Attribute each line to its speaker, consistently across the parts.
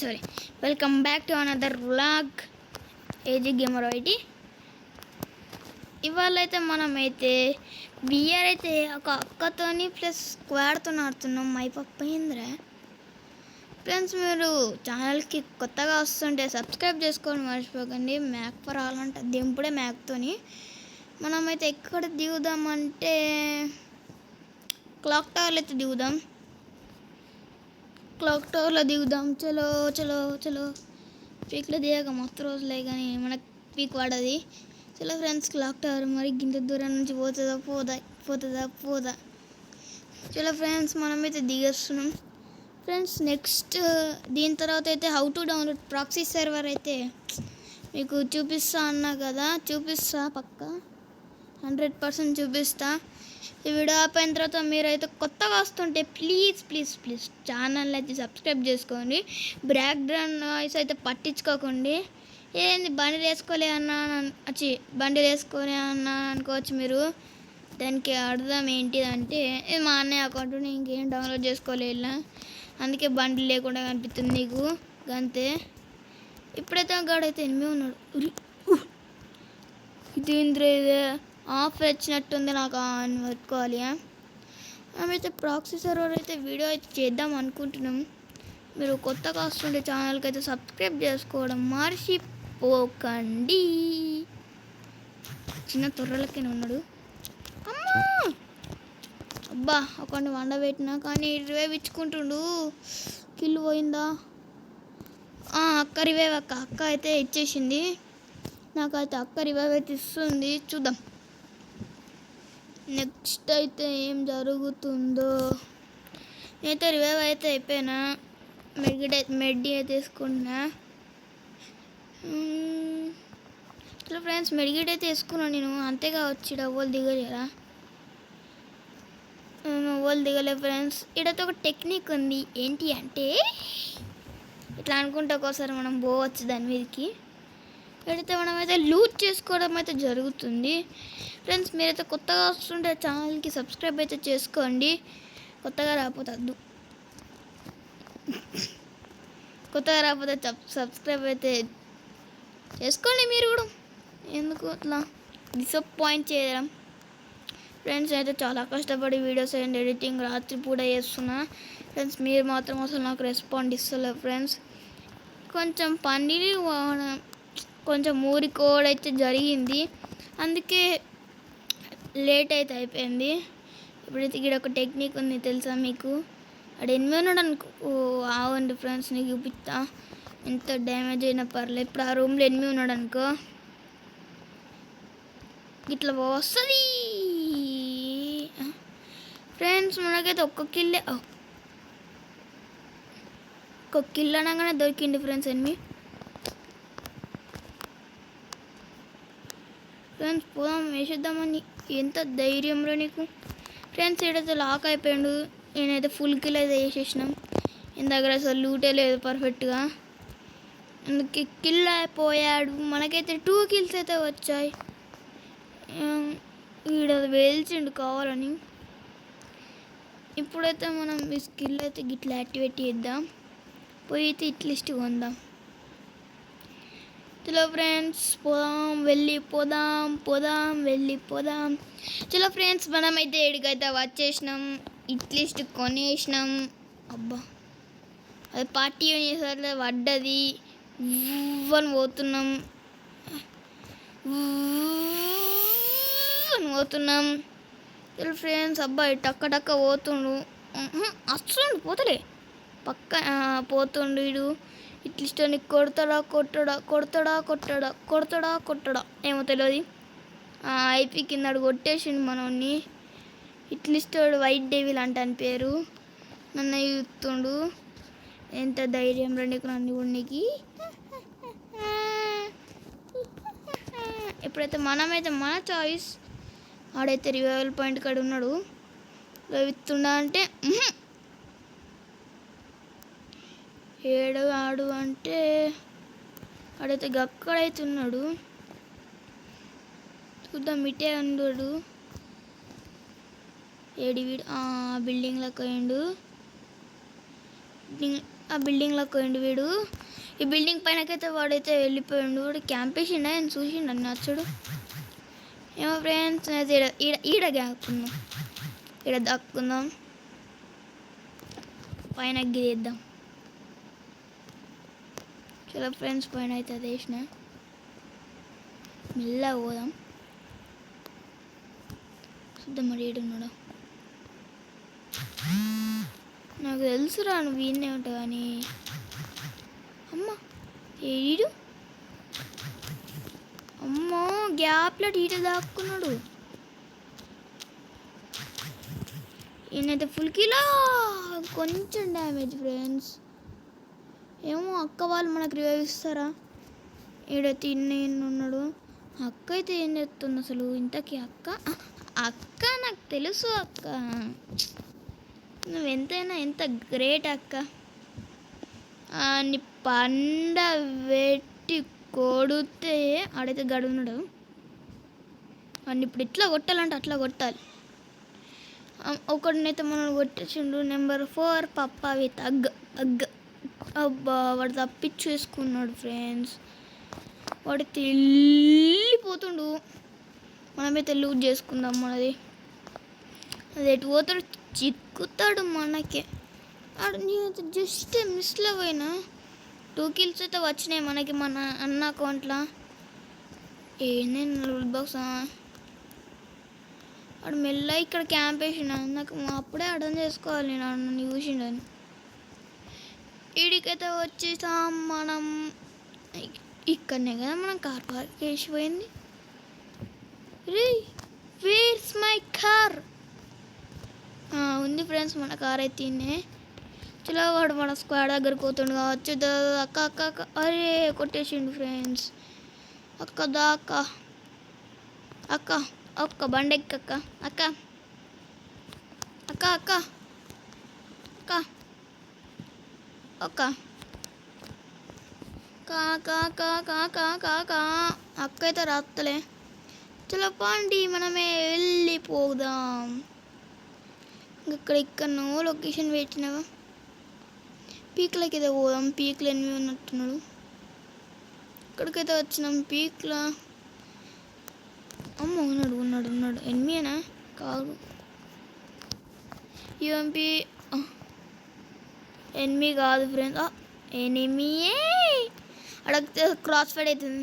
Speaker 1: Sorry welcome back to another vlog AG gamer ID. ఇవాళ అయితే మనమైతే బిఆర్ అయితే ఒక అక్కతోని ప్లస్ స్క్వాడ్తో ఆడుతున్నాం. మై పప్పయిందిరా ఫ్రెండ్స్, మీరు ఛానల్కి కొత్తగా వస్తుంటే సబ్స్క్రైబ్ చేసుకోండి మర్చిపోకండి. మ్యాక్ ఫర్ ఆల్ అంటే దింపుడే మ్యాక్తోని. మనమైతే ఎక్కడ దిగుదామంటే క్లాక్ టవర్లో అయితే దిగుదాం. క్లాక్ టవర్లో దిగుదాం. చలో చలో చలో. పీక్లో దిగాక మొత్తం రోజులే కానీ మనకు పీక్ పడది. చలో ఫ్రెండ్స్, క్లాక్ టవర్ మరి గింత దూరం నుంచి పోదా. చలో ఫ్రెండ్స్, మనమైతే దిగేస్తున్నాం. ఫ్రెండ్స్, నెక్స్ట్ దీని తర్వాత అయితే how to download proxy server అయితే మీకు చూపిస్తా అన్నా కదా, చూపిస్తా పక్కా 100% చూపిస్తా. ఈ వీడియో అయిపోయిన తర్వాత మీరైతే కొత్తగా వస్తుంటే ప్లీజ్ ఛానల్ అయితే సబ్స్క్రైబ్ చేసుకోండి. బ్యాక్గ్రౌండ్ నాయిస్ అయితే పట్టించుకోకండి. ఏంది బండి వేసుకోలే అన్నా అనుకోవచ్చు మీరు. దానికి అర్థం ఏంటిదంటే మా అన్నయ్య అకౌంట్ ఇంకేం డౌన్లోడ్ చేసుకోలే, అందుకే బండి లేకుండా కనిపిస్తుంది నీకు అంతే. ఇప్పుడైతే గాడైతే ఎనిమిది ఉన్నాడు. ఇదేంద్రే ఇదే ఆఫ్ వచ్చినట్టుంది, నాకు ఆన్ పెట్టుకోవాలి. మేమైతే ప్రాక్సీ సర్వర్ అయితే వీడియో అయితే చేద్దాం అనుకుంటున్నాం. మీరు కొత్తగా వస్తుంటే ఛానల్కి అయితే సబ్స్క్రైబ్ చేసుకోవడం మర్చిపోకండి. చిన్న తొర్రలకైనా ఉన్నాడు. అబ్బా ఒకటి వండబెట్టినా కానీ రివైవ్ ఇచ్చుకుంటుండు. కిల్లు పోయిందా? అక్క రివైవ్ అక్క అయితే ఇచ్చేసింది. నాకైతే అక్క రివైవ్ అయితే ఇస్తుంది. చూద్దాం నెక్స్ట్ అయితే ఏం జరుగుతుందో. నేనైతే రివైవ్ అయితే అయిపోయినా. మెడ్డి అయితే వేసుకున్నా. చలో ఫ్రెండ్స్, మెడిగిట్ అయితే వేసుకున్నాను నేను. అంతేగా వచ్చి ఓళ్ళు దిగలేరా? ఓళ్ళు దిగలే ఫ్రెండ్స్. ఇక్కడైతే ఒక టెక్నిక్ ఉంది. ఏంటి అంటే ఇట్లా అనుకుంటే ఒకసారి మనం పోవచ్చు దాని మీదకి. ఇక్కడైతే మనమైతే లూట్ చేసుకోవడం అయితే జరుగుతుంది. ఫ్రెండ్స్, మీరైతే కొత్తగా వస్తుంటే ఛానల్కి సబ్స్క్రైబ్ అయితే చేసుకోండి. కొత్తగా రాకపోతే సబ్స్క్రైబ్ అయితే చేసుకోండి మీరు కూడా. ఎందుకు అట్లా డిసప్పాయింట్ చేయడం? ఫ్రెండ్స్, అయితే చాలా కష్టపడి వీడియోస్ అండ్ ఎడిటింగ్ రాత్రి పూట చేస్తున్నా. ఫ్రెండ్స్, మీరు మాత్రం అసలు నాకు రెస్పాండ్ ఇస్తలేరు ఫ్రెండ్స్. కొంచెం కొంచెం ఊరికోడైతే జరిగింది, అందుకే లేట్ అయితే అయిపోయింది. ఇప్పుడైతే ఇక్కడ ఒక టెక్నిక్ ఉంది తెలుసా మీకు? అక్కడ ఎనిమిది ఉన్నాడు అనుకో. ఆవండి ఫ్రెండ్స్, నీకు చూపిస్తా. ఎంత డ్యామేజ్ అయినా పర్లేదు. ఇప్పుడు ఆ రూమ్లో ఎనిమిది ఉన్నాడు అనుకో, ఇట్లా వస్తుంది ఫ్రెండ్స్. మనకైతే ఒక్క కిల్ అనగానే దొరికింది ఫ్రెండ్స్ ఎనిమిది. ఫ్రెండ్స్, పోదాం వేసేద్దామని. ఎంత ధైర్యంలో నీకు? ఫ్రెండ్స్, ఏడైతే లాక్ అయిపోయాడు. నేనైతే ఫుల్ కిల్ అయితే వేసేసినాం. ఈయన దగ్గర అసలు లూటే లేదు పర్ఫెక్ట్గా, అందుకే కిల్ అయిపోయాడు. మనకైతే 2 కిల్స్ అయితే వచ్చాయి. ఈడ వేల్చిండు కావాలని. ఇప్పుడైతే మనం ఈ స్కిల్ అయితే గిట్లా యాక్టివేట్ చేద్దాం. పోయి అయితే ఇట్లిస్ట్ కొందాం. చలో ఫ్రెండ్స్, వెళ్ళిపోదాం. చలో ఫ్రెండ్స్, మనమైతే ఏడికైతే వచ్చేసినాం. ఇట్లిస్ట్ కొనేసినాం. అబ్బా, అది పార్టీ చేసారు పడ్డది. అని పోతున్నాం. చలో ఫ్రెండ్స్, అబ్బాయి టక్క పోతుండు. వస్తుండు పోతలే పక్క పోతుండు వీడు. ఇట్లిస్టోని కొడతాడా ఏమో తెలియదు. ఐపీ కింద కొట్టేసిండు మనోడిని. ఇట్లిస్టోడు వైట్ డేవిల్ అంటాను పేరు. నన్ను చూస్తుండు. ఎంత ధైర్యం రండి నన్ను ఉన్నికి. ఇప్పుడైతే మనమైతే మన చాయిస్. ఆడైతే రివైవల్ పాయింట్ కాడ ఉన్నాడు. లవిస్తుండా అంటే ఏడు ఆడు అంటే ఆడైతే గక్కడైతే ఉన్నాడు. చూద్దాం, ఇటే ఉన్నాడు. ఏడి వీడు బిల్డింగ్లోకి పోయిండు. ఆ బిల్డింగ్లోకి పోయిండు వీడు. ఈ బిల్డింగ్ పైనకైతే వాడైతే వెళ్ళిపోయిండు. వాడు క్యాంపేసిండా ఆయన చూసిండు అన్న వచ్చాడు. ఏమో ఫ్రెండ్స్ అయితే ఈడ దాక్కుందాం. ఈడ దాక్కుందాం. పైన గిరేద్దాం. చలో ఫ్రెండ్స్ పైన అయితే అది వేసిన మెల్లగా పోదాం. చూద్దాం మరి ఏడున్నాడు. నాకు తెలుసురా నువ్వు ఈయనే ఉంటావు కానీ అమ్మ ఏడు అమ్మో గ్యాప్లో ఈట దాక్కున్నాడు. ఈయనైతే ఫుల్ కిలో కొంచెం డ్యామేజ్ ఫ్రెండ్స్. ఏమో అక్క వాళ్ళు మనకు రివైవ్ ఇస్తారా? ఈడైతే ఉన్నాడు. అక్క అయితే ఏం చేస్తుంది అసలు ఇంతకీ? అక్క నాకు తెలుసు అక్క, నువ్వెంతైనా ఎంత గ్రేట్ అక్క. నీ పండ పెట్టి కొడితే ఆడైతే గడున్నాడు. వాడిని ఇప్పుడు ఇట్లా కొట్టాలంటే అట్లా కొట్టాలి. ఒకడినైతే మనం కొట్టేసిండు. నెంబర్ 4 పప్పా విత్ అగ్. అబ్బా వాడు తప్పించేసుకున్నాడు ఫ్రెండ్స్. వాడు వెళ్ళిపోతుండు. మనమైతే లూజ్ చేసుకుందాం మనది. అది ఎటు పోతాడు చిక్కుతాడు మనకే. నేనైతే జస్ట్ మిస్లో పోయినా. 2 kills అయితే వచ్చినాయి మనకి మన అన్న అకౌంట్లో. నేను బాక్స్ వాడు మెల్ల ఇక్కడ క్యాంప్ వేసిన. నాకు అప్పుడే అర్థం చేసుకోవాలి నేను నన్ను చూసిండని. ఈడికైతే వచ్చేసాం మనం. ఇక్కడనే కదా మనం కార్ పార్క్ వేసిపోయింది. రే వేర్స్ మై కార్? ఉంది ఫ్రెండ్స్ మన కార్ అయితే తిన్నే. చలో వాడు మన స్క్వాడ్ దగ్గరికి పోతుండు కావచ్చు. అక్క అక్క అక్క అరే కొట్టేసిండు ఫ్రెండ్స్. అక్క అక్క అక్క ఒక్క బండెక్క అక్క అక్క అక్క అక్క అక్క ఒక్క కా అక్క అయితే రాత్తలే. చలో పండి మనమే వెళ్ళిపోదాం. ఇక్కడనో లొకేషన్ పెట్టినావా? పీక్లకి అయితే పోదాం. పీక్లు ఎనిమిది ఉన్నట్టున్నాడు. ఇక్కడికైతే వచ్చినాం పీక్లా. అమ్మ ఉన్నాడు ఎనిమిదేనా? కాదు యూఎంపీ ఎనిమిది కాదు ఫ్రెండ్స్. ఎనిమియే అడిగితే క్రాస్ ఫైడ్ అవుతుంది.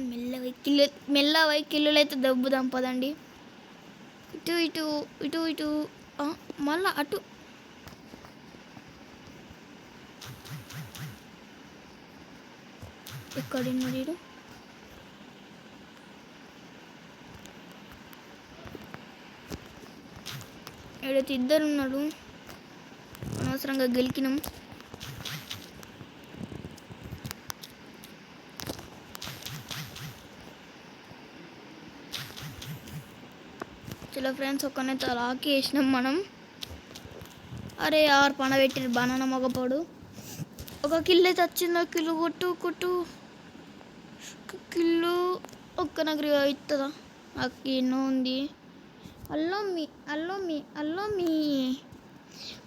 Speaker 1: మెల్లవై కిల్లులు అయితే దబ్బుదాం పదండి. ఇటు ఇటు ఇటు ఇటు మళ్ళా అటు. ఎక్కడున్నాడు వీడు? ఏడైతే ఇద్దరు ఉన్నాడు. అనవసరంగా గెలికినాం. చలో ఫ్రెండ్స్ ఒక్కనైతే లాక్ వేసినాం మనం. అరే 6 పన పెట్టిన బనానా మగపోడు. ఒక కిల్ అయితే వచ్చింది. కిల్లు కొట్టు కిల్లు ఒక్క నాకు అవుతుందా? అక్క ఎన్నో ఉంది. అల్లో మీ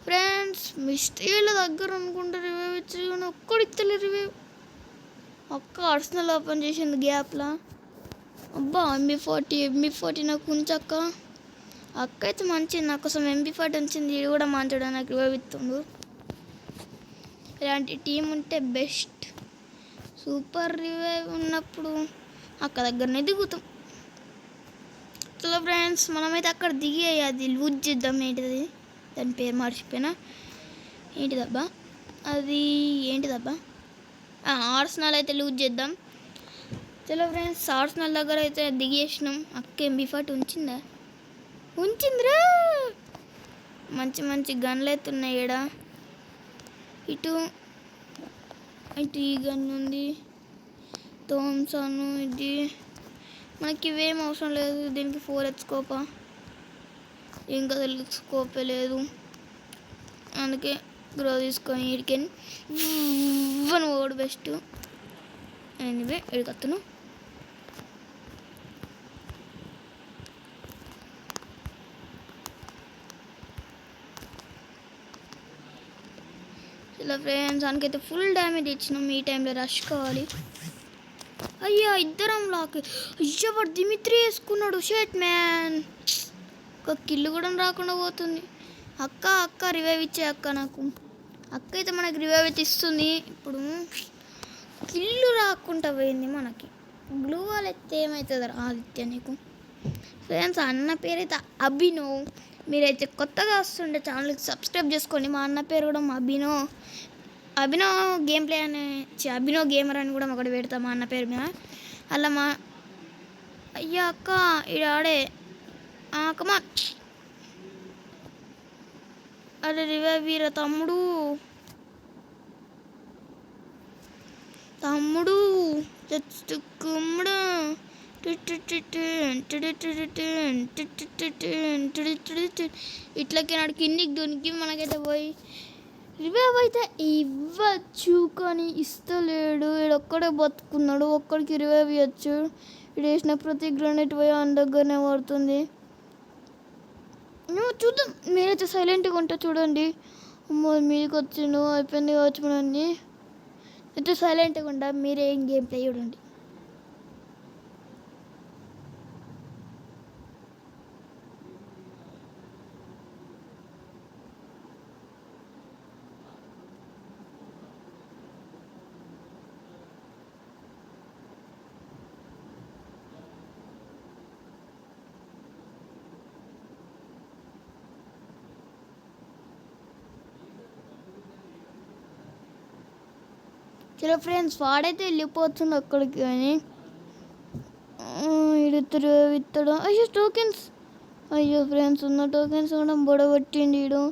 Speaker 1: ఫ్రెండ్స్ మిస్టేక్ల దగ్గర అనుకుంటా రివైవ్ ఇచ్చి ఒక్కడు ఇస్తలే రివైవ్. ఒక్క ఆర్సనల్ ఓపెన్ చేసింది గ్యాప్లా. అబ్బా ఎంబీ40 నాకు ఉంచక్క. అక్క అయితే మంచిది నా కోసం ఎంబీ40 ఉంచింది. ఇది కూడా మంచిగా నాకు రివైవ్ ఇస్తుండు. ఇలాంటి టీం ఉంటే బెస్ట్. సూపర్ రివైవ్ ఉన్నప్పుడు అక్క దగ్గరనే దిగుతాం. చలో ఫ్రెండ్స్ మనమైతే అక్కడ దిగి అది లూజ్ చేద్దాం. ఏంటిది దాని పేరు మర్చిపోయినా. ఏంటిదబ్బా అది? ఏంటిదబ్బా ఆర్సనల్ అయితే లూజ్ చేద్దాం. చలో ఫ్రెండ్స్ ఆర్సనల్ దగ్గర అయితే దిగేసినాం. అక్క ఎంబీ40 ఉంచిందిరా. మంచి గన్లు అయితే ఉన్నాయి ఈడ. ఇటు ఈ గన్ ఉంది. థామ్సన్ ఇది మనకి ఇవేం అవసరం లేదు. దీనికి 4H స్కోపా? ఇంకా తెలుగు స్కోపే లేదు. అందుకే గ్రో తీసుకొని ఇడికెళ్ళి ఓడు బెస్ట్. ఎనివే ఎడికత్తును. చలో ఫ్రెండ్స్ దానికైతే ఫుల్ డ్యామేజ్ ఇచ్చినాం. ఈ టైంలో రష్ కావాలి. అయ్యా ఇద్దరం లాక్. అయ్యో వాడు దిమిత్రి వేసుకున్నాడు. షేట్ మ్యాన్, ఒక కిల్లు కూడా రాకుండా పోతుంది. అక్క రివైవ్ ఇచ్చే అక్క. నాకు అక్క అయితే మనకి రివైవ్ అయితే ఇస్తుంది. ఇప్పుడు కిల్లు రాకుండా పోయింది మనకి. గ్లూ వాల్ ఎత్తే ఏమవుతుంది ఆదిత్య నీకు? ఫ్రెండ్స్ అన్న పేరైతే అభినవ్. మీరైతే కొత్తగా వస్తుండే ఛానల్కి సబ్స్క్రైబ్ చేసుకోండి. మా అన్న పేరు కూడా అభినవ్ గేమ్ ప్లే అనే అభినవ్ గేమర్ అని కూడా ఒకటి పెడతాం మా అన్న పేరు మీద. అలా మా అయ్యా అక్క ఆడే కమా. అరే రివైవ్ వీర తమ్ముడు కుమ్ముడు. ఇట్లకి నాడు కిందికి దునికి మనకైతే పోయి రివైవ్ అయితే ఇవ్వచ్చు, కానీ ఇస్తలేడు. ఈడొక్కడే బతుకున్నాడు. ఒక్కడికి రివైవ్ ఇవ్వచ్చు. ఇడు వేసిన ప్రతి గ్రానైట్ పోయి ఆయన దగ్గరనే పడుతుంది. నువ్వు చూద్దాం. మీరైతే సైలెంట్గా ఉంటా చూడండి. అమ్మో మీదకి వచ్చిండు. అయిపోయింది కావచ్చు మనల్ని. అయితే సైలెంట్గా ఉంటా. మీరే ఏం గేమ్ ప్లే చూడండి. చలో ఫ్రెండ్స్ వాడైతే వెళ్ళిపోతుంది అక్కడికి. కానీ ఇత్తడు. అయ్యో టోకెన్స్. అయ్యో ఫ్రెండ్స్ ఉన్న టోకెన్స్ కూడా బొడగొట్టిండి. ఈడు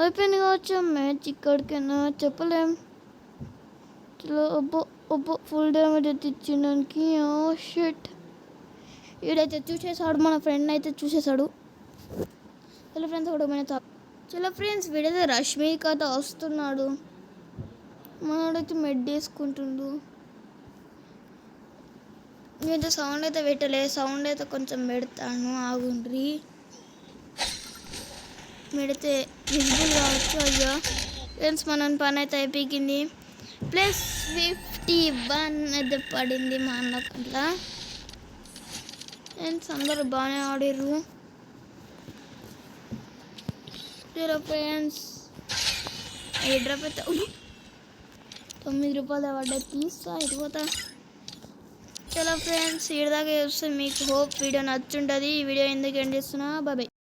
Speaker 1: అయిపోయింది కావచ్చు మ్యాచ్ ఇక్కడికైనా చెప్పలేం. చలో ఒబ్బో ఫుల్ డ్యామేజ్ అయితే ఇచ్చిండానికి. షిట్ ఈడైతే చూసేసాడు. మన ఫ్రెండ్ అయితే చూసేసాడు. చలో ఫ్రెండ్స్ ఒకటి చలో ఫ్రెండ్స్ వీడైతే రష్మికతో వస్తున్నాడు. మనోడైతే మెడ్ వేసుకుంటుండు. నేనైతే సౌండ్ అయితే పెట్టలే. సౌండ్ అయితే కొంచెం పెడతాను ఆగుండ్రి. పెడితే విజిబుల్ కావచ్చు. అయ్యో ఫ్రెండ్స్ మన పని అయితే అయిపోయింది. +51 అయితే పడింది మా అన్నకు. అట్లా ఫ్రెండ్స్ అందరూ బాగానే ఆడిర్రు. ఫ్రెండ్స్ ఏ డ్రాప్ అయితే ₹9 పడ్డాయి. తీస్తా అయిపోతా. చలో ఫ్రెండ్స్ ఈడదాకా చూస్తే మీకు హోప్ వీడియో నచ్చుంటుంది. ఈ వీడియో ఎందుకు ఎండ్ చేస్తున్నా. బాయ్.